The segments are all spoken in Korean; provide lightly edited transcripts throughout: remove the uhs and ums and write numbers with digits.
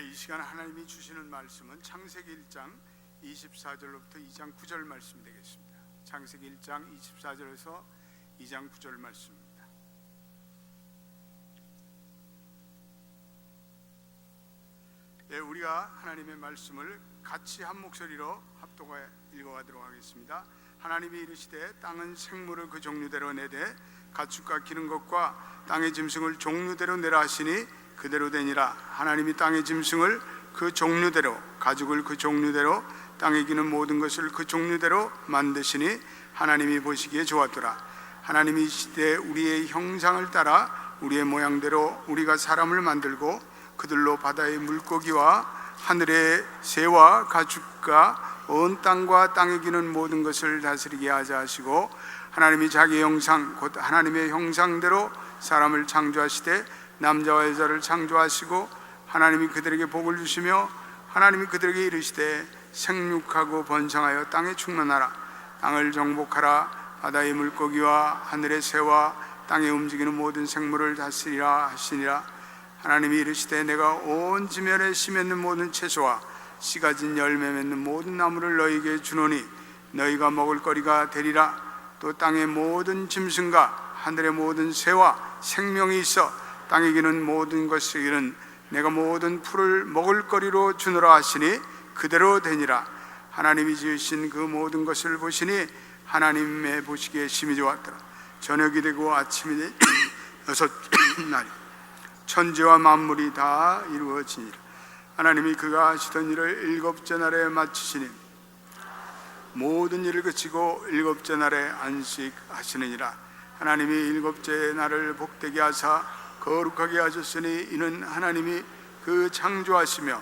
이 시간 하나님이 주시는 말씀은 창세기 1장 24절로부터 2장 9절 말씀이 되겠습니다. 창세기 1장 24절에서 2장 9절 말씀입니다. 우리가 하나님의 말씀을 같이 한 목소리로 합독해 읽어가도록 하겠습니다. 하나님이 이르시되 땅은 생물을 그 종류대로 내되 가축과 기는 것과 땅의 짐승을 종류대로 내라 하시니 그대로 되니라. 하나님이 땅의 짐승을 그 종류대로, 가죽을 그 종류대로, 땅에 기는 모든 것을 그 종류대로 만드시니 하나님이 보시기에 좋았더라. 하나님이 이시되 우리의 형상을 따라 우리의 모양대로 우리가 사람을 만들고 그들로 바다의 물고기와 하늘의 새와 가축과 온 땅과 땅에 기는 모든 것을 다스리게 하자 하시고, 하나님이 자기 형상 곧 하나님의 형상대로 사람을 창조하시되 남자와 여자를 창조하시고, 하나님이 그들에게 복을 주시며 하나님이 그들에게 이르시되 생육하고 번성하여 땅에 충만하라. 땅을 정복하라. 바다의 물고기와 하늘의 새와 땅에 움직이는 모든 생물을 다스리라 하시니라. 하나님이 이르시되 내가 온 지면에 씨 맺는 모든 채소와 씨 가진 열매 맺는 모든 나무를 너희에게 주노니 너희가 먹을 거리가 되리라. 또 땅의 모든 짐승과 하늘의 모든 새와 생명이 있어 땅에 기는 모든 것에게는 내가 모든 풀을 먹을 거리로 주노라 하시니 그대로 되니라. 하나님이 지으신 그 모든 것을 보시니 하나님의 보시기에 심히 좋았더라. 저녁이 되고 아침이 되 여섯 날이 천지와 만물이 다 이루어지니라. 하나님이 그가 하시던 일을 일곱째 날에 마치시니 모든 일을 그치고 일곱째 날에 안식하시느니라. 하나님이 일곱째 날을 복되게 하사 거룩하게 하셨으니 이는 하나님이 그 창조하시며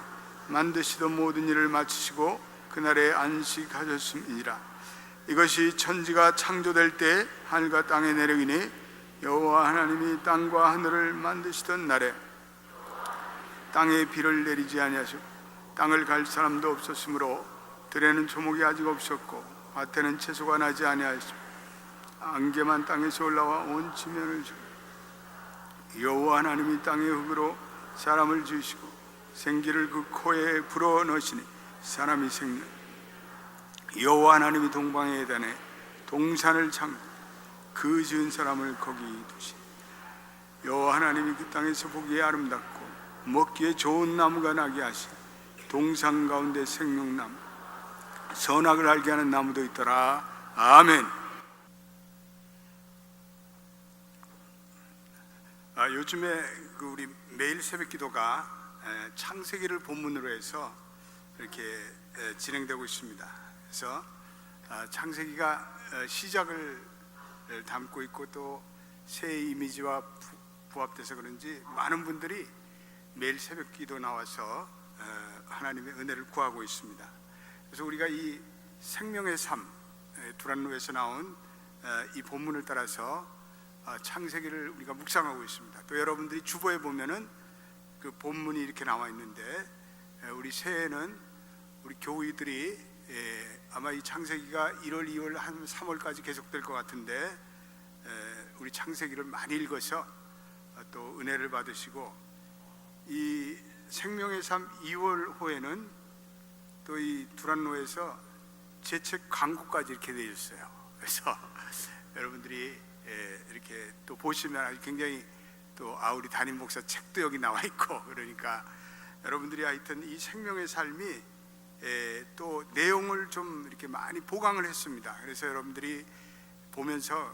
만드시던 모든 일을 마치시고 그날에 안식하셨음이니라. 이것이 천지가 창조될 때 하늘과 땅의 내력이니 여호와 하나님이 땅과 하늘을 만드시던 날에 땅에 비를 내리지 아니하시고 땅을 갈 사람도 없었으므로 들에는 초목이 아직 없었고 밭에는 채소가 나지 아니하시고 안개만 땅에서 올라와 온 지면을 주고, 여호와 하나님이 땅의 흙으로 사람을 지으시고 생기를 그 코에 불어 넣으시니 사람이 생명. 여호와 하나님이 동방의 해단에 동산을 창고 그 지은 사람을 거기 두시니 여호와 하나님이 그 땅에서 보기에 아름답고 먹기에 좋은 나무가 나게 하시니 동산 가운데 생명나무 선악을 알게 하는 나무도 있더라. 아멘. 요즘에 우리 매일 새벽기도가 창세기를 본문으로 해서 이렇게 진행되고 있습니다. 그래서 창세기가 시작을 담고 있고 또 새 이미지와 부합돼서 그런지 많은 분들이 매일 새벽기도 나와서 하나님의 은혜를 구하고 있습니다. 그래서 우리가 이 생명의 삶 두란노에서 나온 이 본문을 따라서 창세기를 우리가 묵상하고 있습니다. 또 여러분들이 주보에 보면은 그 본문이 이렇게 나와 있는데, 우리 새해에는 우리 교우들이 아마 이 창세기가 1월, 2월, 한 3월까지 계속될 것 같은데 우리 창세기를 많이 읽어서 또 은혜를 받으시고, 이 생명의 삶 2월 호에는 또 이 두란노에서 제 책 광고까지 이렇게 되어 있어요. 그래서 여러분들이 이렇게 또 보시면 아주 굉장히 또 우리 담임 목사 책도 여기 나와 있고, 그러니까 여러분들이 하여튼 이 생명의 삶이 또 내용을 좀 이렇게 많이 보강을 했습니다. 그래서 여러분들이 보면서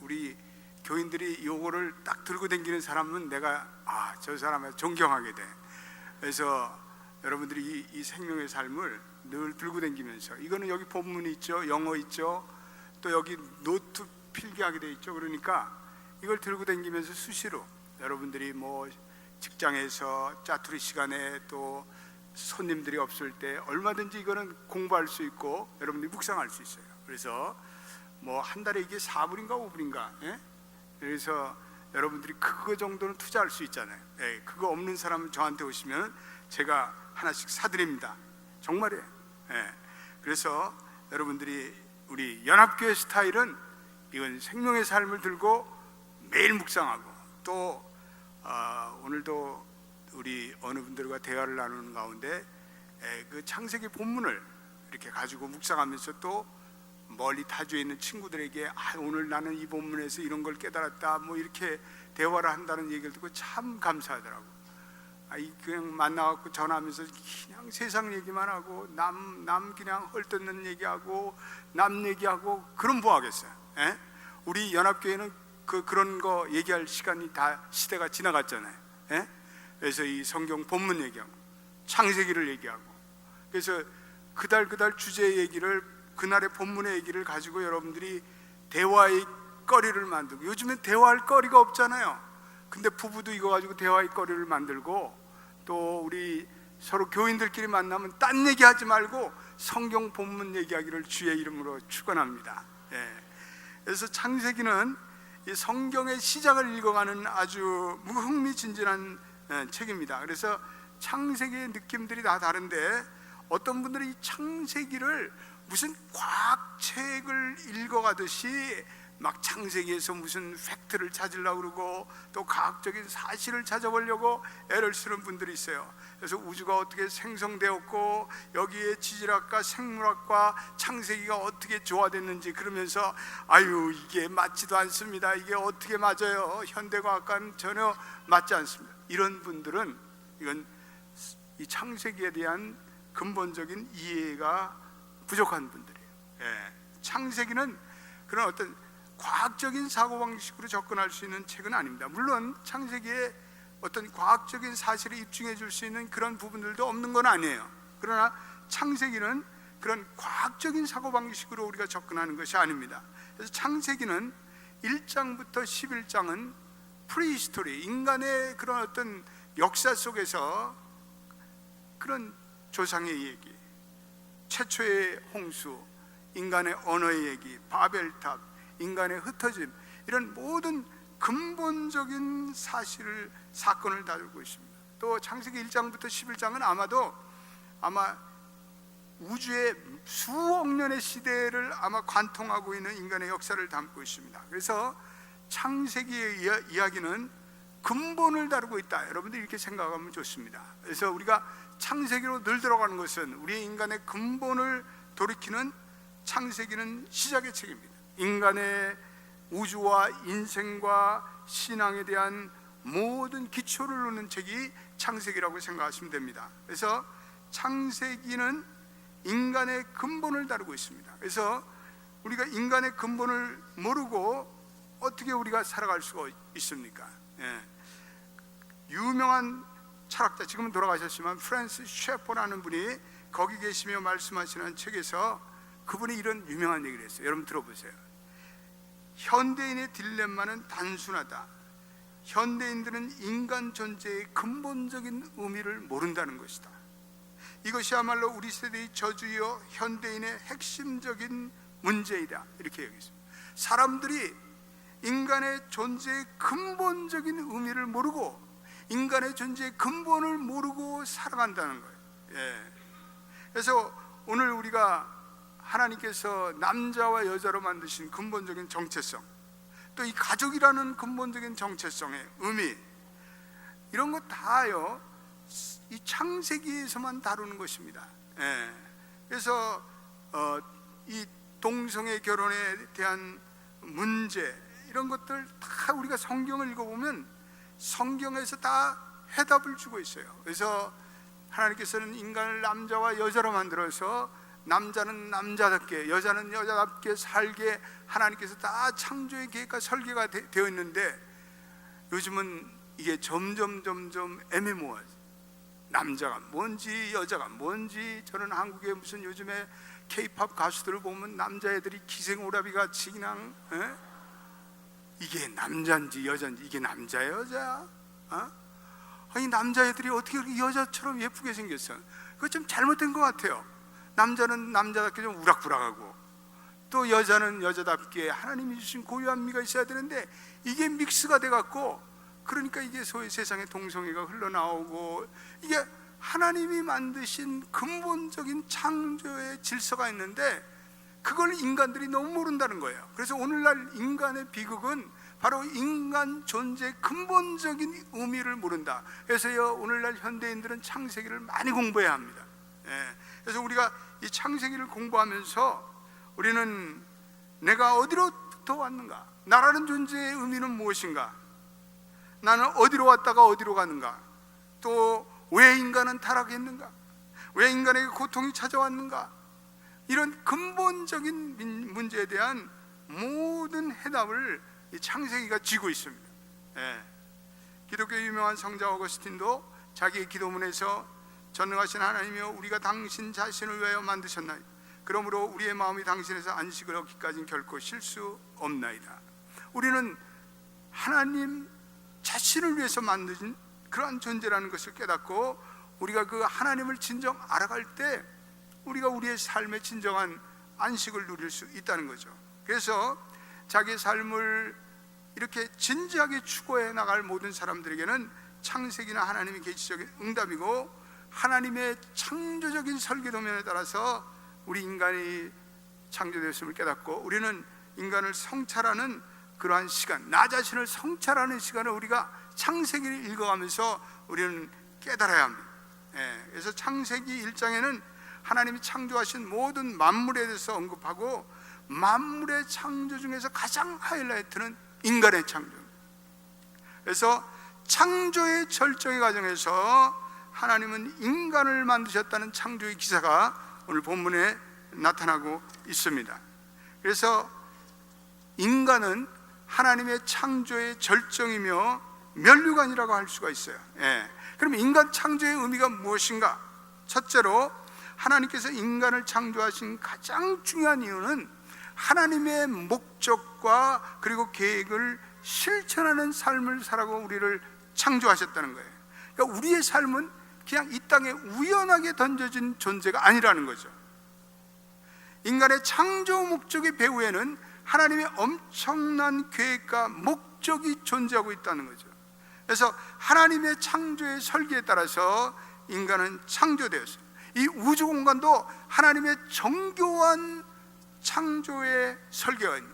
우리 교인들이 요거를 딱 들고 다니는 사람은 내가 저 사람을 존경하게 돼. 그래서 여러분들이 이 생명의 삶을 늘 들고 다니면서, 이거는 여기 본문이 있죠, 영어 있죠, 또 여기 노트 필기하게 돼 있죠. 그러니까 이걸 들고 다니면서 수시로 여러분들이 뭐 직장에서 짜투리 시간에 또 손님들이 없을 때 얼마든지 이거는 공부할 수 있고 여러분들이 묵상할 수 있어요. 그래서 뭐 한 달에 이게 4불인가 5불인가 그래서 여러분들이 그거 정도는 투자할 수 있잖아요. 그거 없는 사람은 저한테 오시면 제가 하나씩 사드립니다. 정말이에요. 그래서 여러분들이 우리 연합교회 스타일은 이건 생명의 삶을 들고 매일 묵상하고, 또 오늘도 우리 어느 분들과 대화를 나누는 가운데 그 창세기 본문을 이렇게 가지고 묵상하면서 또 멀리 타주에 있는 친구들에게 오늘 나는 이 본문에서 이런 걸 깨달았다 뭐 이렇게 대화를 한다는 얘기를 듣고 참 감사하더라고. 그냥 만나갖고 전화하면서 그냥 세상 얘기만 하고 남 그냥 헐뜯는 얘기하고 남 얘기하고 그럼 뭐 하겠어요? 우리 연합교회는 그런 거 얘기할 시간이 다 시대가 지나갔잖아요. 그래서 이 성경 본문 얘기하고 창세기를 얘기하고, 그래서 그달 주제 얘기를, 그날의 본문의 얘기를 가지고 여러분들이 대화의 거리를 만들고, 요즘엔 대화할 거리가 없잖아요. 근데 부부도 이거 가지고 대화의 거리를 만들고, 또 우리 서로 교인들끼리 만나면 딴 얘기하지 말고 성경 본문 얘기하기를 주의 이름으로 축원합니다. 그래서 창세기는 이 성경의 시작을 읽어가는 아주 흥미진진한 책입니다. 그래서 창세기의 느낌들이 다 다른데, 어떤 분들은 이 창세기를 무슨 과학책을 읽어가듯이 막 창세기에서 무슨 팩트를 찾으려고 그러고 또 과학적인 사실을 찾아보려고 애를 쓰는 분들이 있어요. 그래서 우주가 어떻게 생성되었고 여기에 지질학과 생물학과 창세기가 어떻게 조화됐는지 그러면서 아유 이게 맞지도 않습니다. 이게 어떻게 맞아요? 현대과학과는 전혀 맞지 않습니다. 이런 분들은 이건 이 창세기에 대한 근본적인 이해가 부족한 분들이에요. 창세기는 그런 어떤 과학적인 사고방식으로 접근할 수 있는 책은 아닙니다. 물론 창세기에 어떤 과학적인 사실을 입증해 줄 수 있는 그런 부분들도 없는 건 아니에요. 그러나 창세기는 그런 과학적인 사고방식으로 우리가 접근하는 것이 아닙니다. 그래서 창세기는 1장부터 11장은 프리히스토리, 인간의 그런 어떤 역사 속에서 그런 조상의 얘기, 최초의 홍수, 인간의 언어의 얘기, 바벨탑, 인간의 흩어짐, 이런 모든 근본적인 사건을 다루고 있습니다. 또 창세기 1장부터 11장은 아마 우주의 수억 년의 시대를 아마 관통하고 있는 인간의 역사를 담고 있습니다. 그래서 창세기의 이야기는 근본을 다루고 있다, 여러분들이 이렇게 생각하면 좋습니다. 그래서 우리가 창세기로 늘 들어가는 것은 우리의 인간의 근본을 돌이키는 창세기는 시작의 책입니다. 인간의 우주와 인생과 신앙에 대한 모든 기초를 놓는 책이 창세기라고 생각하시면 됩니다. 그래서 창세기는 인간의 근본을 다루고 있습니다. 그래서 우리가 인간의 근본을 모르고 어떻게 우리가 살아갈 수가 있습니까? 유명한 철학자, 지금은 돌아가셨지만 프란시스 셰퍼라는 분이 거기 계시며 말씀하시는 책에서 그분이 이런 유명한 얘기를 했어요. 여러분 들어보세요. 현대인의 딜레마는 단순하다. 현대인들은 인간 존재의 근본적인 의미를 모른다는 것이다. 이것이야말로 우리 세대의 저주이요 현대인의 핵심적인 문제이다, 이렇게 얘기했습니다. 사람들이 인간의 존재의 근본적인 의미를 모르고 인간의 존재의 근본을 모르고 살아간다는 거예요. 그래서 오늘 우리가 하나님께서 남자와 여자로 만드신 근본적인 정체성, 또 이 가족이라는 근본적인 정체성의 의미, 이런 것 다요 이 창세기에서만 다루는 것입니다. 그래서 이 동성애 결혼에 대한 문제, 이런 것들 다 우리가 성경을 읽어보면 성경에서 다 해답을 주고 있어요. 그래서 하나님께서는 인간을 남자와 여자로 만들어서 남자는 남자답게 여자는 여자답게 살게 하나님께서 다 창조의 계획과 설계가 되어 있는데, 요즘은 이게 점점 애매모호하죠. 남자가 뭔지 여자가 뭔지. 저는 한국의 무슨 요즘에 K-팝 가수들을 보면 남자애들이 기생오라비 같이 그냥 이게 남자인지 여자인지, 이게 남자야 여자야? 아니 남자애들이 어떻게 그렇게 여자처럼 예쁘게 생겼어? 그거 좀 잘못된 것 같아요. 남자는 남자답게 좀 우락부락하고, 또 여자는 여자답게 하나님이 주신 고유한 미가 있어야 되는데 이게 믹스가 돼갖고, 그러니까 이게 소위 세상에 동성애가 흘러나오고, 이게 하나님이 만드신 근본적인 창조의 질서가 있는데 그걸 인간들이 너무 모른다는 거예요. 그래서 오늘날 인간의 비극은 바로 인간 존재의 근본적인 의미를 모른다. 그래서요, 오늘날 현대인들은 창세기를 많이 공부해야 합니다. 그래서 우리가 이 창세기를 공부하면서 우리는 내가 어디로부터 왔는가, 나라는 존재의 의미는 무엇인가, 나는 어디로 왔다가 어디로 가는가, 또 왜 인간은 타락했는가, 왜 인간에게 고통이 찾아왔는가, 이런 근본적인 문제에 대한 모든 해답을 이 창세기가 쥐고 있습니다. 기독교 유명한 성자 어거스틴도 자기의 기도문에서 전능하신 하나님이여, 우리가 당신 자신을 위하여 만드셨나이다. 그러므로 우리의 마음이 당신에서 안식을 얻기까지는 결코 쉴 수 없나이다. 우리는 하나님 자신을 위해서 만든 그러한 존재라는 것을 깨닫고, 우리가 그 하나님을 진정 알아갈 때 우리가 우리의 삶의 진정한 안식을 누릴 수 있다는 거죠. 그래서 자기의 삶을 이렇게 진지하게 추구해 나갈 모든 사람들에게는 창세기나 하나님의 계시적인 응답이고, 하나님의 창조적인 설계도면에 따라서 우리 인간이 창조되었음을 깨닫고, 우리는 인간을 성찰하는 그러한 시간, 나 자신을 성찰하는 시간을 우리가 창세기를 읽어가면서 우리는 깨달아야 합니다. 그래서 창세기 1장에는 하나님이 창조하신 모든 만물에 대해서 언급하고, 만물의 창조 중에서 가장 하이라이트는 인간의 창조. 그래서 창조의 절정의 과정에서 하나님은 인간을 만드셨다는 창조의 기사가 오늘 본문에 나타나고 있습니다. 그래서 인간은 하나님의 창조의 절정이며 면류관이라고 할 수가 있어요. 그럼 인간 창조의 의미가 무엇인가? 첫째로, 하나님께서 인간을 창조하신 가장 중요한 이유는 하나님의 목적과 그리고 계획을 실천하는 삶을 살아고 우리를 창조하셨다는 거예요. 그러니까 우리의 삶은 그냥 이 땅에 우연하게 던져진 존재가 아니라는 거죠. 인간의 창조 목적의 배후에는 하나님의 엄청난 계획과 목적이 존재하고 있다는 거죠. 그래서 하나님의 창조의 설계에 따라서 인간은 창조되었어요. 이 우주 공간도 하나님의 정교한 창조의 설계가 있는,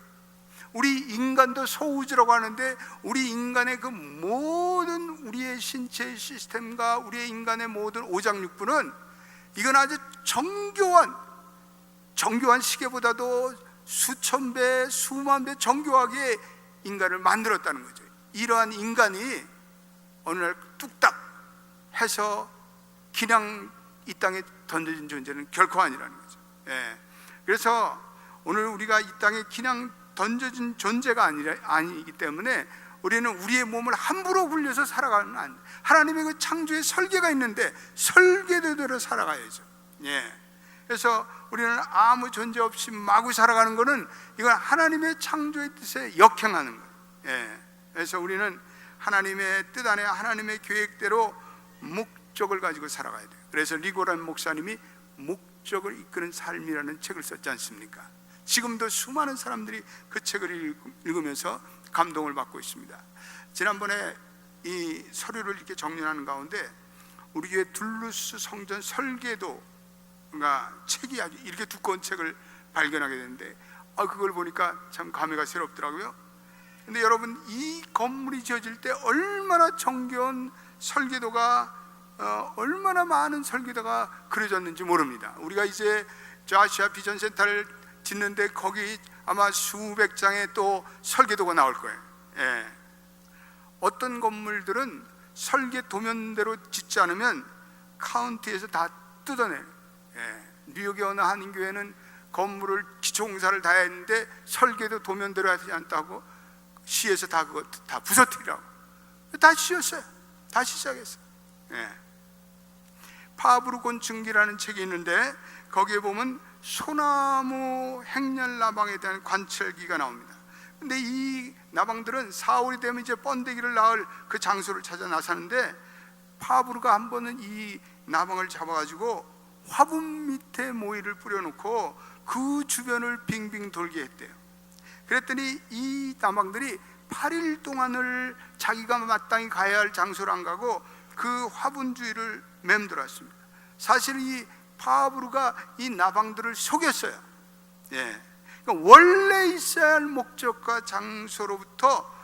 우리 인간도 소우주라고 하는데, 우리 인간의 그 모든 우리의 신체의 시스템과 우리의 인간의 모든 오장육부는 이건 아주 정교한 시계보다도 수천 배, 수만 배 정교하게 인간을 만들었다는 거죠. 이러한 인간이 어느 날 뚝딱 해서 그냥 이 땅에 던져진 존재는 결코 아니라는 거죠. 그래서 오늘 우리가 이 땅에 그냥 던져진 존재가 아니기 때문에 우리는 우리의 몸을 함부로 굴려서 살아가는 안 돼. 하나님의 그 창조의 설계가 있는데 설계대로 살아가야죠. 그래서 우리는 아무 존재 없이 마구 살아가는 것은 이건 하나님의 창조의 뜻에 역행하는 거예요. 그래서 우리는 하나님의 뜻 안에 하나님의 계획대로 목적을 가지고 살아가야 돼요. 그래서 리고란 목사님이 목적을 이끄는 삶이라는 책을 썼지 않습니까? 지금도 수많은 사람들이 그 책을 읽으면서 감동을 받고 있습니다. 지난번에 이 서류를 이렇게 정리하는 가운데 우리 교회 둘루스 성전 설계도가 책이 아주 이렇게 두꺼운 책을 발견하게 됐는데, 그걸 보니까 참 감회가 새롭더라고요. 근데 여러분, 이 건물이 지어질 때 얼마나 정겨운 설계도가, 얼마나 많은 설계도가 그려졌는지 모릅니다. 우리가 이제 아시아 비전 센터를 짓는데 거기 아마 수백 장의 또 설계도가 나올 거예요. 어떤 건물들은 설계 도면대로 짓지 않으면 카운티에서 다 뜯어내요. 뉴욕의 어느 한인교회는 건물을 기초공사를 다 했는데 설계도 도면대로 하지 않다고 시에서 다 그거 다 부서뜨리라고 다시 지었어요. 다시 시작했어요. 파브르곤 증기라는 책이 있는데 거기에 보면 소나무 행렬 나방에 대한 관찰기가 나옵니다. 근데 이 나방들은 4월이 되면 이제 번데기를 낳을 그 장소를 찾아 나서는데, 파브르가 한 번은 이 나방을 잡아가지고 화분 밑에 모이를 뿌려놓고 그 주변을 빙빙 돌게 했대요. 그랬더니 이 나방들이 8일 동안을 자기가 마땅히 가야 할 장소를 안 가고 그 화분 주위를 맴돌았습니다. 사실 이 파브르가 이 나방들을 속였어요. 그러니까 원래 있어야 할 목적과 장소로부터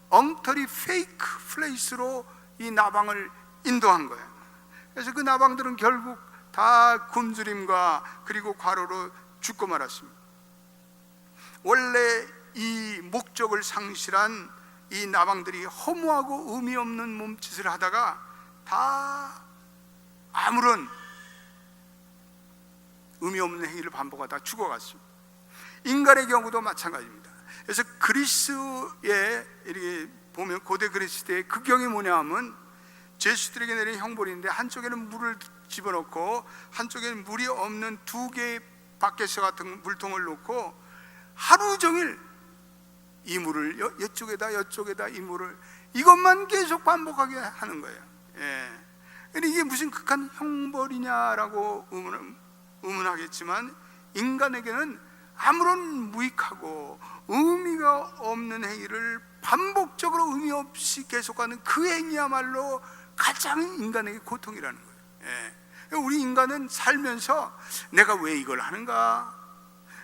엉터리 페이크 플레이스로 이 나방을 인도한 거예요. 그래서 그 나방들은 결국 다 굶주림과 그리고 과로로 죽고 말았습니다. 원래 이 목적을 상실한 이 나방들이 허무하고 의미 없는 몸짓을 하다가 다 아무런 의미 없는 행위를 반복하다 죽어갔습니다. 인간의 경우도 마찬가지입니다. 그래서 그리스에 이렇게 보면 고대 그리스 때의 그 경이 뭐냐 하면 죄수들에게 내린 형벌인데 한쪽에는 물을 집어넣고 한쪽에는 물이 없는 두 개의 바켓 같은 물통을 놓고 하루 종일 이 물을 이쪽에다 이 물을 이것만 계속 반복하게 하는 거예요. 근데 이게 무슨 극한 형벌이냐라고 의문하겠지만 인간에게는 아무런 무익하고 의미가 없는 행위를 반복적으로 의미 없이 계속하는 그 행위야말로 가장 인간에게 고통이라는 거예요. 우리 인간은 살면서 내가 왜 이걸 하는가,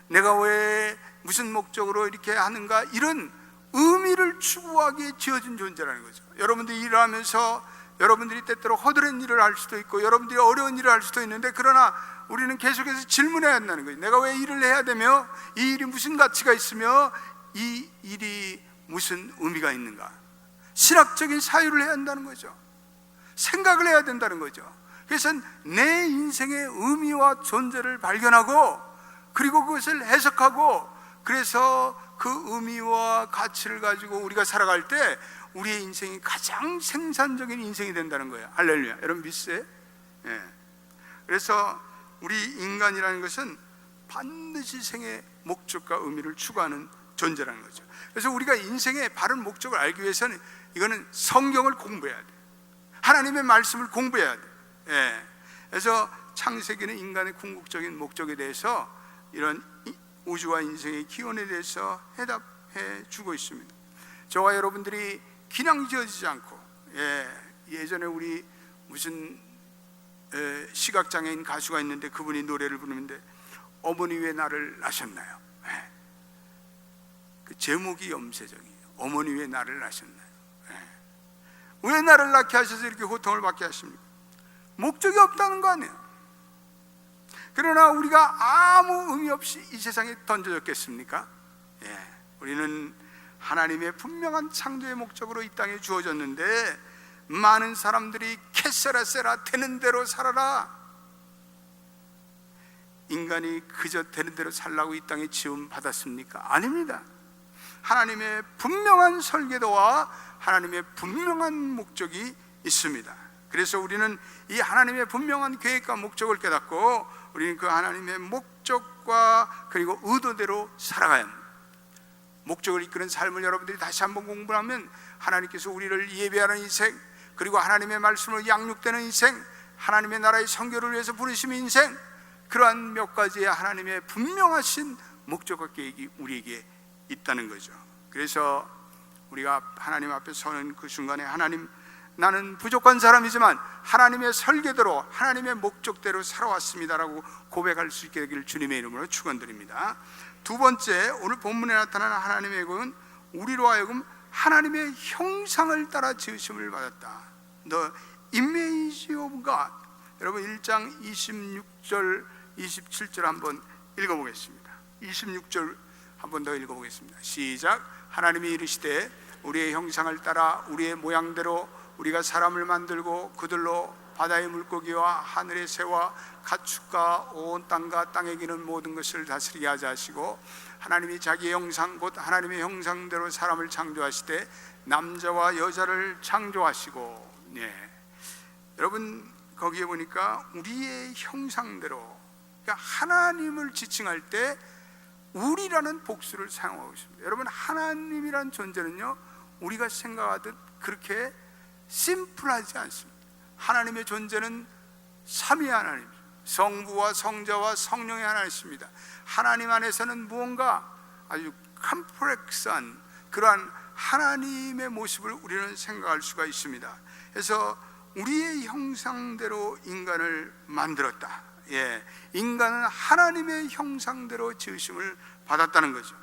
내가 왜 무슨 목적으로 이렇게 하는가, 이런 의미를 추구하기에 지어진 존재라는 거죠. 여러분들이 일을 하면서 여러분들이 때때로 허드렛 일을 할 수도 있고 여러분들이 어려운 일을 할 수도 있는데, 그러나 우리는 계속해서 질문해야 한다는 거예요. 내가 왜 일을 해야 되며, 이 일이 무슨 가치가 있으며, 이 일이 무슨 의미가 있는가. 신학적인 사유를 해야 한다는 거죠. 생각을 해야 된다는 거죠. 그래서 내 인생의 의미와 존재를 발견하고 그리고 그것을 해석하고, 그래서 그 의미와 가치를 가지고 우리가 살아갈 때 우리의 인생이 가장 생산적인 인생이 된다는 거예요. 할렐루야. 여러분 믿으세요? 그래서 우리 인간이라는 것은 반드시 생의 목적과 의미를 추구하는 존재라는 거죠. 그래서 우리가 인생의 바른 목적을 알기 위해서는 이거는 성경을 공부해야 돼. 하나님의 말씀을 공부해야 돼. 그래서 창세기는 인간의 궁극적인 목적에 대해서 이런 우주와 인생의 기원에 대해서 해답해 주고 있습니다. 저와 여러분들이 그냥 지어지지 않고, 예전에 우리 무슨 시각장애인 가수가 있는데 그분이 노래를 부르는데 어머니 왜 나를 낳으셨나요? 그 제목이 염세적이에요. 어머니 왜 나를 낳으셨나요? 왜 나를 낳게 하셔서 이렇게 고통을 받게 하십니까? 목적이 없다는 거 아니에요. 그러나 우리가 아무 의미 없이 이 세상에 던져졌겠습니까? 우리는 하나님의 분명한 창조의 목적으로 이 땅에 주어졌는데, 많은 사람들이 캐세라세라 되는 대로 살아라, 인간이 그저 되는 대로 살라고 이 땅에 지음 받았습니까? 아닙니다. 하나님의 분명한 설계도와 하나님의 분명한 목적이 있습니다. 그래서 우리는 이 하나님의 분명한 계획과 목적을 깨닫고 우리는 그 하나님의 목적과 그리고 의도대로 살아가야 합니다. 목적을 이끄는 삶을 여러분들이 다시 한번 공부하면 하나님께서 우리를 예배하는 인생, 그리고 하나님의 말씀으로 양육되는 인생, 하나님의 나라의 선교를 위해서 부르심의 인생, 그러한 몇 가지의 하나님의 분명하신 목적과 계획이 우리에게 있다는 거죠. 그래서 우리가 하나님 앞에 서는 그 순간에, 하나님, 나는 부족한 사람이지만 하나님의 설계대로 하나님의 목적대로 살아왔습니다라고 고백할 수 있게 되기를 주님의 이름으로 축원드립니다. 두 번째, 오늘 본문에 나타나는 하나님의 계획은 우리로 하여금 하나님의 형상을 따라 지으심을 받았다. The image of God. 여러분 1장 26절 27절 한번 읽어보겠습니다. 26절 한번 더 읽어보겠습니다. 시작. 하나님이 이르시되 우리의 형상을 따라 우리의 모양대로 우리가 사람을 만들고 그들로 바다의 물고기와 하늘의 새와 가축과 온 땅과 땅에 기는 모든 것을 다스리게 하자 하시고, 하나님이 자기의 형상 곧 하나님의 형상대로 사람을 창조하시되 남자와 여자를 창조하시고. 여러분 거기에 보니까 우리의 형상대로, 그러니까 하나님을 지칭할 때 우리라는 복수를 사용하고 있습니다. 여러분 하나님이란 존재는요, 우리가 생각하듯 그렇게 심플하지 않습니다. 하나님의 존재는 삼위 하나님, 성부와 성자와 성령의 하나님이십니다. 하나님 안에서는 무언가 아주 컴플렉스한 그러한 하나님의 모습을 우리는 생각할 수가 있습니다. 그래서 우리의 형상대로 인간을 만들었다. 인간은 하나님의 형상대로 지으심을 받았다는 거죠.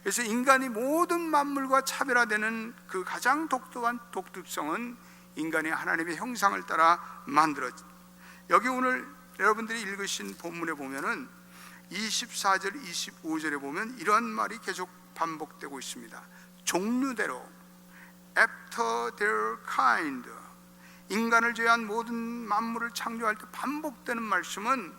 그래서 인간이 모든 만물과 차별화되는 그 가장 독특한 독특성은 인간이 하나님의 형상을 따라 만들어진. 여기 오늘 여러분들이 읽으신 본문에 보면은 24절 25절에 보면 이런 말이 계속 반복되고 있습니다. 종류대로, after their kind. 인간을 제외한 모든 만물을 창조할 때 반복되는 말씀은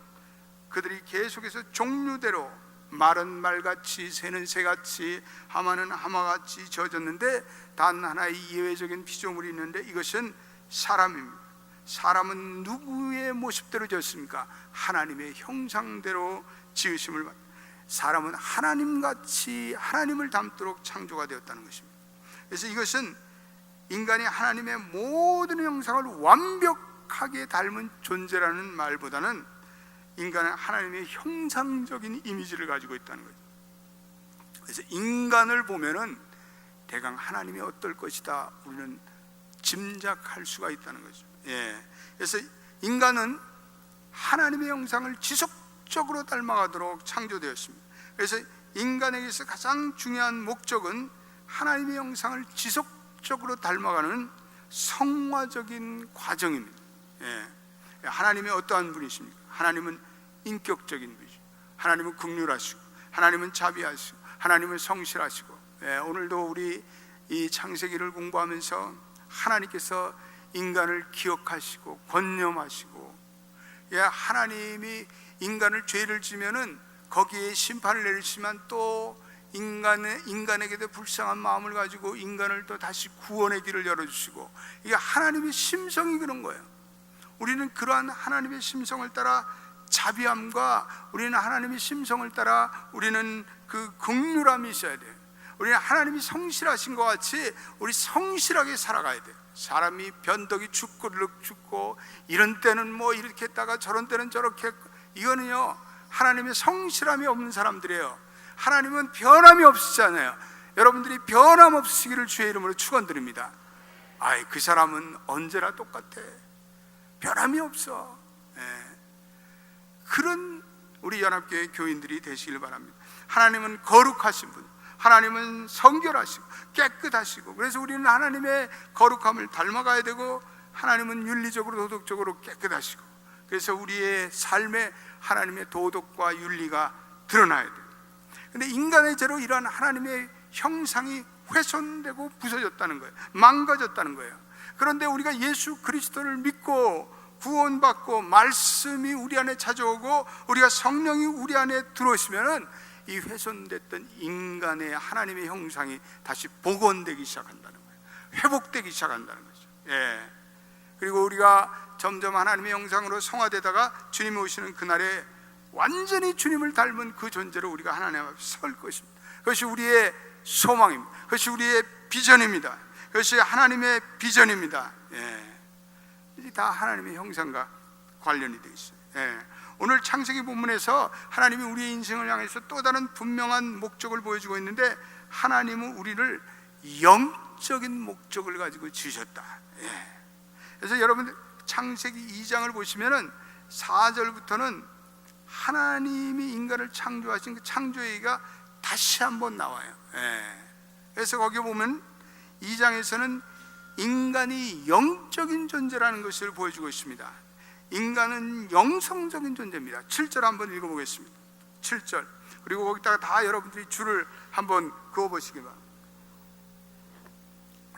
그들이 계속해서 종류대로, 말은 말같이, 새는 새같이, 하마는 하마같이 지어졌는데 단 하나의 예외적인 피조물이 있는데 이것은 사람입니다. 사람은 누구의 모습대로 지었습니까? 하나님의 형상대로 지으심을 받. 사람은 하나님같이 하나님을 닮도록 창조가 되었다는 것입니다. 그래서 이것은 인간이 하나님의 모든 형상을 완벽하게 닮은 존재라는 말보다는 인간은 하나님의 형상적인 이미지를 가지고 있다는 거죠. 그래서 인간을 보면은 대강 하나님이 어떨 것이다 우리는 짐작할 수가 있다는 거죠. 그래서 인간은 하나님의 형상을 지속적으로 닮아가도록 창조되었습니다. 그래서 인간에게서 가장 중요한 목적은 하나님의 형상을 지속적으로 닮아가는 성화적인 과정입니다. 하나님이 어떠한 분이십니까? 하나님은 인격적인 분이죠. 하나님은 긍휼하시고, 하나님은 자비하시고, 하나님은 성실하시고. 오늘도 우리 이 창세기를 공부하면서 하나님께서 인간을 기억하시고 권념하시고, 하나님이 인간을 죄를 지면은 거기에 심판을 내리시면 또 인간에게도 불쌍한 마음을 가지고 인간을 또 다시 구원의 길을 열어주시고, 이게 하나님의 심성이 그런 거예요. 우리는 그러한 하나님의 심성을 따라 자비함과 우리는 하나님의 심성을 따라 우리는 그 긍휼함이 있어야 돼요. 우리는 하나님이 성실하신 것 같이 우리 성실하게 살아가야 돼요. 사람이 변덕이 죽고르륵 죽고 이런 때는 뭐 이렇게 했다가 저런 때는 저렇게 했고, 이거는요 하나님의 성실함이 없는 사람들이에요. 하나님은 변함이 없으시잖아요. 여러분들이 변함 없으시기를 주의 이름으로 축원드립니다. 그 사람은 언제나 똑같아. 변함이 없어. 그런 우리 연합교회 교인들이 되시길 바랍니다. 하나님은 거룩하신 분, 하나님은 성결하시고 깨끗하시고, 그래서 우리는 하나님의 거룩함을 닮아가야 되고, 하나님은 윤리적으로 도덕적으로 깨끗하시고, 그래서 우리의 삶에 하나님의 도덕과 윤리가 드러나야 돼요. 근데 인간의 죄로 이러한 하나님의 형상이 훼손되고 부서졌다는 거예요. 망가졌다는 거예요. 그런데 우리가 예수 그리스도를 믿고 구원받고 말씀이 우리 안에 찾아오고 우리가 성령이 우리 안에 들어오시면은 이 훼손됐던 인간의 하나님의 형상이 다시 복원되기 시작한다는 거예요. 회복되기 시작한다는 거죠. 그리고 우리가 점점 하나님의 형상으로 성화되다가 주님이 오시는 그날에 완전히 주님을 닮은 그 존재로 우리가 하나님 앞에 설 것입니다. 그것이 우리의 소망입니다. 그것이 우리의 비전입니다. 그것이 하나님의 비전입니다. 이게 다 하나님의 형상과 관련이 되어 있어요. 오늘 창세기 본문에서 하나님이 우리의 인생을 향해서 또 다른 분명한 목적을 보여주고 있는데, 하나님은 우리를 영적인 목적을 가지고 지으셨다. 그래서 여러분 창세기 2장을 보시면은 4절부터는 하나님이 인간을 창조하신 그 창조 얘기가 다시 한번 나와요. 그래서 거기 보면 2장에서는 인간이 영적인 존재라는 것을 보여주고 있습니다. 인간은 영성적인 존재입니다. 7절 한번 읽어보겠습니다. 7절. 그리고 거기다가 다 여러분들이 줄을 한번 그어보시기 바랍니다.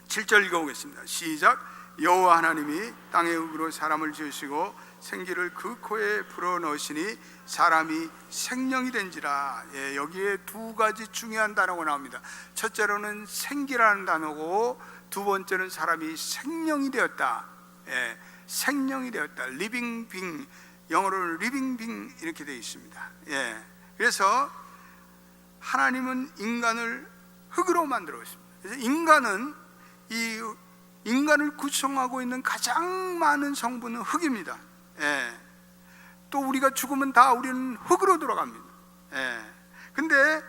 7절 읽어보겠습니다. 시작. 여호와 하나님이 땅의 흙으로 사람을 지으시고 생기를 그 코에 불어넣으시니 사람이 생명이 된지라. 여기에 두 가지 중요한 단어가 나옵니다. 첫째로는 생기라는 단어고, 두 번째는 사람이 생명이 되었다. 생명이 되었다. living being, 영어로는 living being 이렇게 되어 있습니다. 그래서 하나님은 인간을 흙으로 만들었습니다. 그래서 인간은 이 인간을 구성하고 있는 가장 많은 성분은 흙입니다. 또 우리가 죽으면 다 우리는 흙으로 돌아갑니다. 근데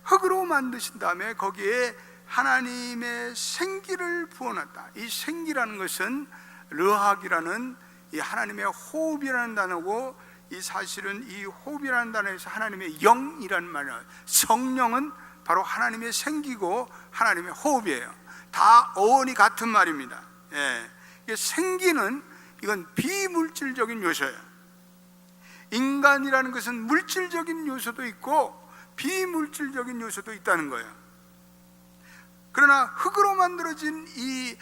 흙으로 만드신 다음에 거기에 하나님의 생기를 부어놨다. 이 생기라는 것은 르학이라는 이 하나님의 호흡이라는 단어고, 이 사실은 이 호흡이라는 단어에서 하나님의 영이라는 말이에요. 성령은 바로 하나님의 생기고 하나님의 호흡이에요. 다 어원이 같은 말입니다. 이게 생기는 이건 비물질적인 요소예요. 인간이라는 것은 물질적인 요소도 있고 비물질적인 요소도 있다는 거예요. 그러나 흙으로 만들어진 이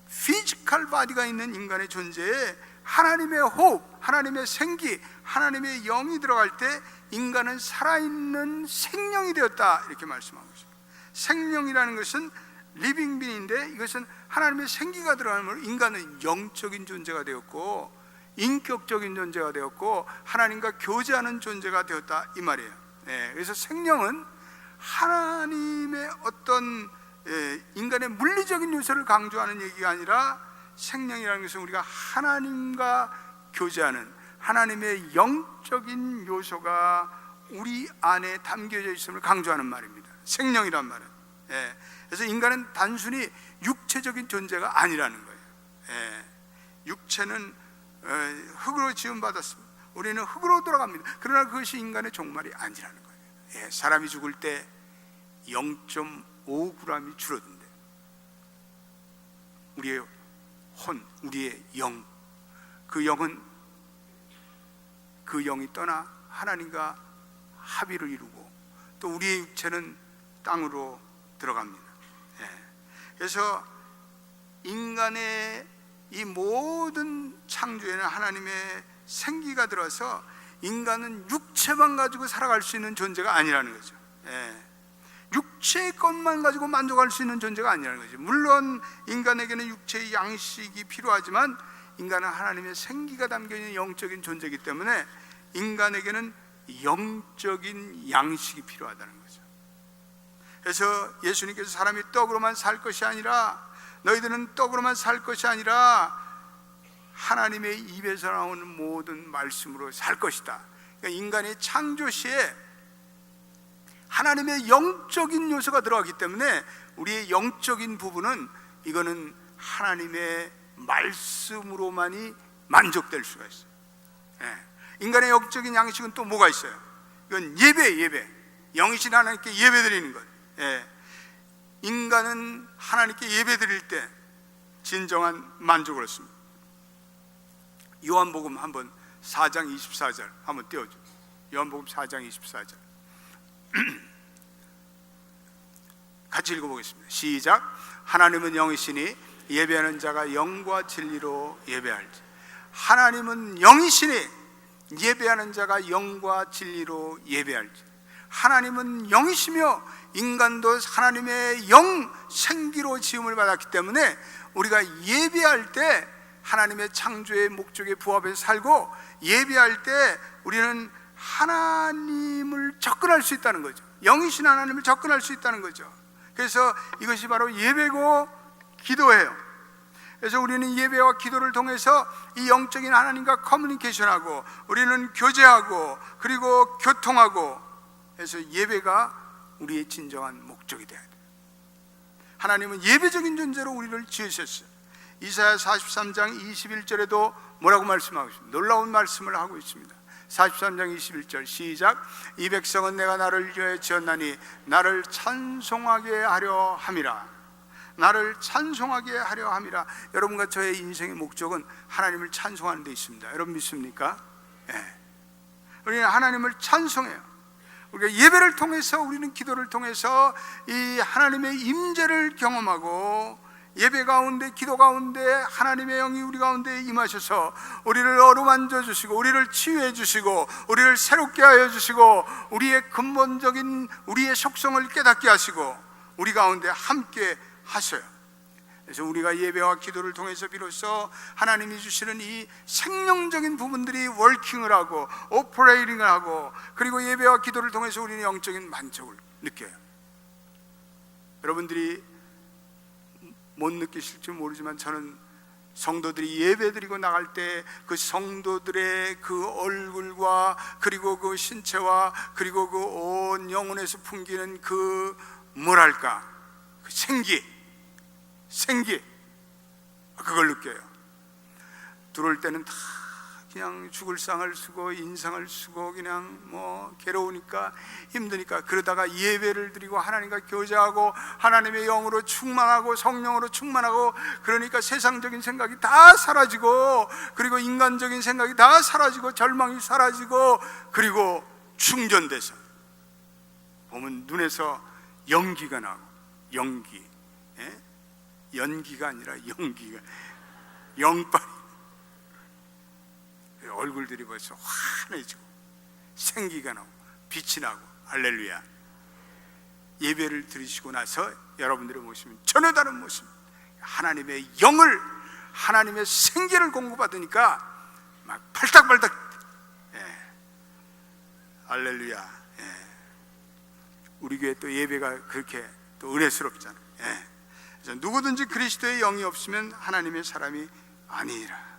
피지컬 바디가 있는 인간의 존재에 하나님의 호흡, 하나님의 생기, 하나님의 영이 들어갈 때 인간은 살아있는 생명이 되었다, 이렇게 말씀하고 있습니다. 생명이라는 것은 리빙빈인데 이것은 하나님의 생기가 들어가면 인간은 영적인 존재가 되었고 인격적인 존재가 되었고 하나님과 교제하는 존재가 되었다, 이 말이에요. 그래서 생명은 하나님의 어떤 인간의 물리적인 요소를 강조하는 얘기가 아니라 생명이라는 것은 우리가 하나님과 교제하는 하나님의 영적인 요소가 우리 안에 담겨져 있음을 강조하는 말입니다. 생명이란 말은. 그래서 인간은 단순히 육체적인 존재가 아니라는 거예요. 육체는 흙으로 지음받았습니다. 우리는 흙으로 돌아갑니다. 그러나 그것이 인간의 종말이 아니라는 거예요. 사람이 죽을 때 0.5g이 줄어든대. 우리의 혼, 우리의 영, 그 영이 떠나 하나님과 합의를 이루고 또 우리의 육체는 땅으로 들어갑니다. 그래서 인간의 이 모든 창조에는 하나님의 생기가 들어서 인간은 육체만 가지고 살아갈 수 있는 존재가 아니라는 거죠. 육체의 것만 가지고 만족할 수 있는 존재가 아니라는 거죠. 물론 인간에게는 육체의 양식이 필요하지만 인간은 하나님의 생기가 담겨있는 영적인 존재이기 때문에 인간에게는 영적인 양식이 필요하다는 거죠. 그래서 예수님께서 사람이 떡으로만 살 것이 아니라 너희들은 떡으로만 살 것이 아니라 하나님의 입에서 나오는 모든 말씀으로 살 것이다. 그러니까 인간의 창조 시에 하나님의 영적인 요소가 들어가기 때문에 우리의 영적인 부분은 이거는 하나님의 말씀으로만이 만족될 수가 있어요. 인간의 영적인 양식은 또 뭐가 있어요? 이건 예배. 영이신 하나님께 예배 드리는 것. 인간은 하나님께 예배 드릴 때 진정한 만족을 얻습니다. 요한복음 한번 4장 24절 한번 띄워줘. 요한복음 4장 24절 같이 읽어보겠습니다. 시작. 하나님은 영이시니 예배하는 자가 영과 진리로 예배할지. 하나님은 영이시니 예배하는 자가 영과 진리로 예배할지. 하나님은 영이시며 인간도 하나님의 영 생기로 지음을 받았기 때문에 우리가 예배할 때 하나님의 창조의 목적에 부합해서 살고 예배할 때 우리는 하나님을 접근할 수 있다는 거죠. 영이신 하나님을 접근할 수 있다는 거죠. 그래서 이것이 바로 예배고 기도예요. 그래서 우리는 예배와 기도를 통해서 이 영적인 하나님과 커뮤니케이션하고 우리는 교제하고 그리고 교통하고, 그래서 예배가 우리의 진정한 목적이 되어야 돼요. 하나님은 예배적인 존재로 우리를 지으셨어요. 이사야 43장 21절에도 뭐라고 말씀하고 있습니다. 놀라운 말씀을 하고 있습니다. 43장 21절 시작. 이 백성은 내가 나를 위하여 지었나니 나를 찬송하게 하려 함이라. 나를 찬송하게 하려 함이라. 여러분과 저의 인생의 목적은 하나님을 찬송하는 데 있습니다. 여러분 믿습니까? 우리는 하나님을 찬송해요. 우리가 예배를 통해서, 우리는 기도를 통해서 이 하나님의 임재를 경험하고 예배 가운데, 기도 가운데 하나님의 영이 우리 가운데 임하셔서 우리를 어루만져 주시고 우리를 치유해 주시고 우리를 새롭게 하여 주시고 우리의 근본적인 우리의 속성을 깨닫게 하시고 우리 가운데 함께 하셔요. 그래서 우리가 예배와 기도를 통해서 비로소 하나님이 주시는 이 생명적인 부분들이 워킹을 하고 오퍼레이팅을 하고, 그리고 예배와 기도를 통해서 우리는 영적인 만족을 느껴요. 여러분들이 못 느끼실지 모르지만 저는 성도들이 예배드리고 나갈 때 그 성도들의 그 얼굴과 그리고 그 신체와 그리고 그 온 영혼에서 풍기는 그 뭐랄까 그 생기 그걸 느껴요. 들어올 때는 다 그냥 죽을 상을 쓰고 인상을 쓰고 그냥 뭐 괴로우니까 힘드니까 그러다가 예배를 드리고 하나님과 교제하고 하나님의 영으로 충만하고 성령으로 충만하고 그러니까 세상적인 생각이 다 사라지고 그리고 인간적인 생각이 다 사라지고 절망이 사라지고 그리고 충전돼서 보면 눈에서 연기가 나고 연기, 예? 연기가 아니라 연기가 영빨이 얼굴들이 벌써 환해지고 생기가 나고 빛이 나고 할렐루야. 예배를 드리시고 나서 여러분들의 모습은 전혀 다른 모습, 하나님의 영을 하나님의 생기를 공급받으니까 막 팔딱팔딱, 예. 할렐루야. 예. 우리 교회 또 예배가 그렇게 또 은혜스럽잖아요. 예. 그래서 누구든지 그리스도의 영이 없으면 하나님의 사람이 아니라.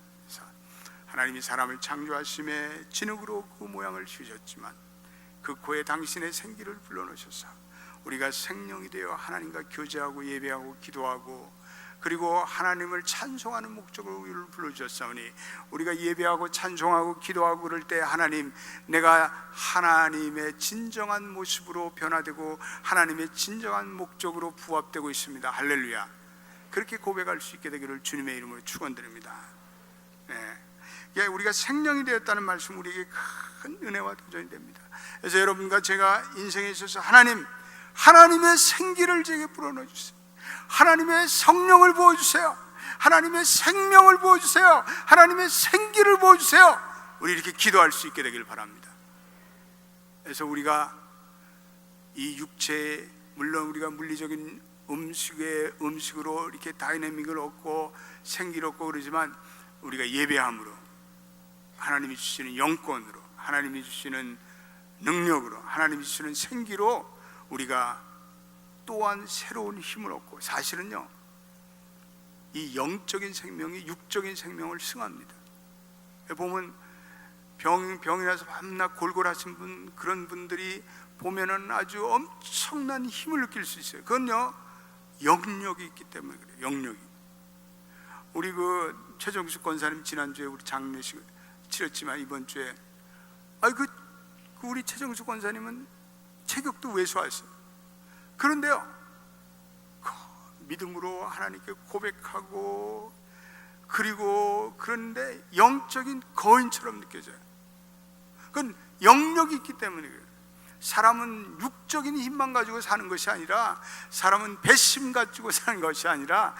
하나님이 사람을 창조하심에 진흙으로 그 모양을 지으셨지만 그 코에 당신의 생기를 불러넣으셔서 우리가 생명이 되어 하나님과 교제하고 예배하고 기도하고 그리고 하나님을 찬송하는 목적으로 우리를 불러주셨사오니 우리가 예배하고 찬송하고 기도하고 그럴 때 하나님, 내가 하나님의 진정한 모습으로 변화되고 하나님의 진정한 목적으로 부합되고 있습니다. 할렐루야. 그렇게 고백할 수 있게 되기를 주님의 이름으로 축원드립니다. 네. 우리가 생명이 되었다는 말씀 우리에게 큰 은혜와 도전이 됩니다. 그래서 여러분과 제가 인생에 있어서 하나님의 생기를 제게 불어넣어 주세요. 하나님의 성령을 부어주세요. 하나님의 생명을 부어주세요. 하나님의 생기를 부어주세요. 우리 이렇게 기도할 수 있게 되길 바랍니다. 그래서 우리가 이 육체에 물론 우리가 물리적인 음식으로 이렇게 다이내믹을 얻고 생기를 얻고 그러지만 우리가 예배함으로 하나님이 주시는 영권으로 하나님이 주시는 능력으로 하나님이 주시는 생기로 우리가 또한 새로운 힘을 얻고 사실은요 이 영적인 생명이 육적인 생명을 승합니다. 보면 병이 나서 밤낮 골골하신 분 그런 분들이 보면은 아주 엄청난 힘을 느낄 수 있어요. 그건요 영력이 있기 때문에 그래요. 영력이. 우리 그 최정숙 권사님 지난주에 우리 장례식을 치렀지만 이번 주에 우리 최정숙 권사님은 체격도 왜소하셨어요. 그런데요 믿음으로 하나님께 고백하고 그리고 그런데 영적인 거인처럼 느껴져요. 그건 영력이 있기 때문에 그래요. 사람은 육적인 힘만 가지고 사는 것이 아니라 사람은 배심 가지고 사는 것이 아니라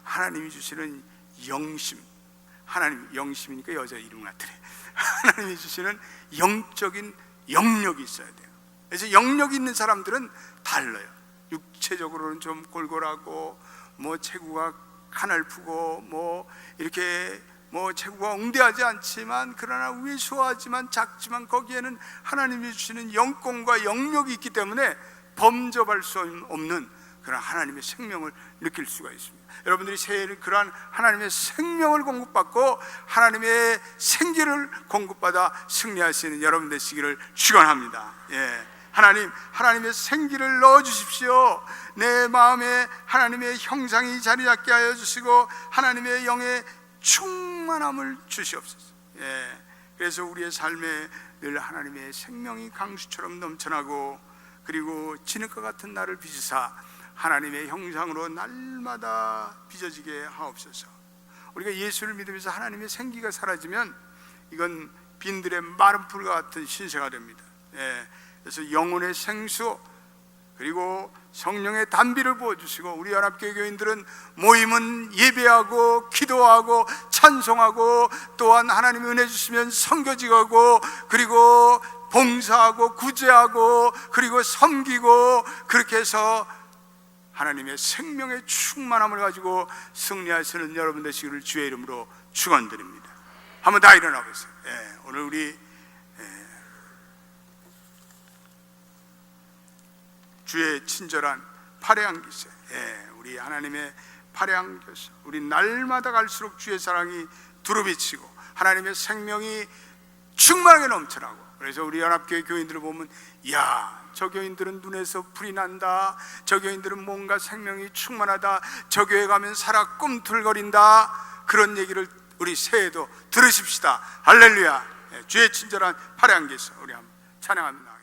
하나님이 주시는 영심, 하나님 영심이니까 여자 이름 같으래. 하나님이 주시는 영적인 영력이 있어야 돼요. 그래서 영력이 있는 사람들은 달라요. 육체적으로는 좀 골골하고 뭐 체구가 가늘프고 뭐 이렇게 뭐 체구가 웅대하지 않지만 그러나 왜소하지만 작지만 거기에는 하나님이 주시는 영권과 영력이 있기 때문에 범접할 수 없는 그런 하나님의 생명을 느낄 수가 있습니다. 여러분들이 새해에는 그러한 하나님의 생명을 공급받고 하나님의 생기를 공급받아 승리할 수 있는 여러분 되시기를 축원합니다. 예. 하나님의 생기를 넣어 주십시오. 내 마음에 하나님의 형상이 자리 잡게 하여 주시고 하나님의 영의 충만함을 주시옵소서. 예. 그래서 우리의 삶에 늘 하나님의 생명이 강수처럼 넘쳐나고 그리고 진흙과 같은 나를 빚으사 하나님의 형상으로 날마다 빚어지게 하옵소서. 우리가 예수를 믿으면서 하나님의 생기가 사라지면 이건 빈들의 마른 풀과 같은 신세가 됩니다. 예. 그래서 영혼의 생수 그리고 성령의 단비를 부어주시고 우리 연합교회 교인들은 모임은 예배하고 기도하고 찬송하고 또한 하나님의 은혜 주시면 선교지가고 그리고 봉사하고 구제하고 그리고 섬기고 그렇게 해서 하나님의 생명의 충만함을 가지고 승리하시는 여러분 되시기를 주의 이름으로 축원드립니다. 한번 다 일어나 보세요. 예, 오늘 우리 주의 친절한 파레한 기세, 우리 하나님의 파레한 교사, 우리 날마다 갈수록 주의 사랑이 두루비치고 하나님의 생명이 충만하게 넘쳐나고 그래서 우리 연합교회 교인들을 보면 저 교인들은 눈에서 불이 난다, 저 교인들은 뭔가 생명이 충만하다, 저 교회 가면 살아 꿈틀거린다 그런 얘기를 우리 새해도 들으십시다. 할렐루야. 주의 친절한 팔의 안개에서 우리 한번 찬양합니다.